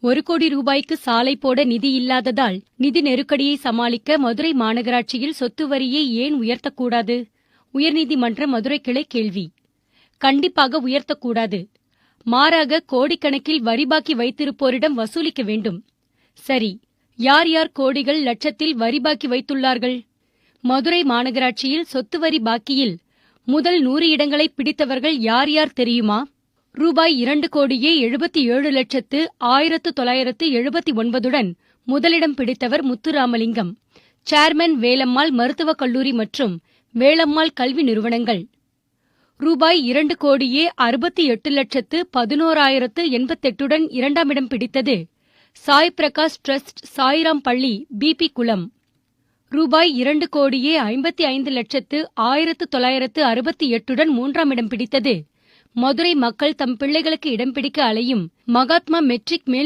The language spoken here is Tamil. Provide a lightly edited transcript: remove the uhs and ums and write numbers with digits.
1,00,00,000 சாலை போட நிதி இல்லாததால் நிதி நெருக்கடியை சமாளிக்க மதுரை மாநகராட்சியில் சொத்து வரியை ஏன் உயர்த்தக்கூடாது? உயர்நீதிமன்ற மதுரை கிளை கேள்வி. கண்டிப்பாக உயர்த்தக்கூடாது. மாறாக கோடிக்கணக்கில் வரி பாக்கி வைத்திருப்போரிடம் வசூலிக்க வேண்டும். சரி, யார் யார் கோடிகள் லட்சத்தில் வரி பாக்கி வைத்துள்ளார்கள்? மதுரை மாநகராட்சியில் சொத்து வரி பாக்கியில் முதல் 100 இடங்களை பிடித்தவர்கள் யார் யார் தெரியுமா? ரூபாய் 2,77,1979 முதலிடம் பிடித்தவர் முத்துராமலிங்கம். சேர்மன் வேலம்மாள் மருத்துவக் கல்லூரி மற்றும் வேலம்மாள் கல்வி நிறுவனங்கள். ரூபாய் 2,68,11,088 இரண்டாம் இடம் பிடித்தது சாய் பிரகாஷ் டிரஸ்ட் சாய்ராம் பள்ளி பிபி குளம். ரூபாய் 2,55,1968 மூன்றாம் இடம் பிடித்தது மதுரை மக்கள் தம் பிள்ளைகளுக்கு இடம் பிடிக்க அலையும் மகாத்மா மெட்ரிக் மேல்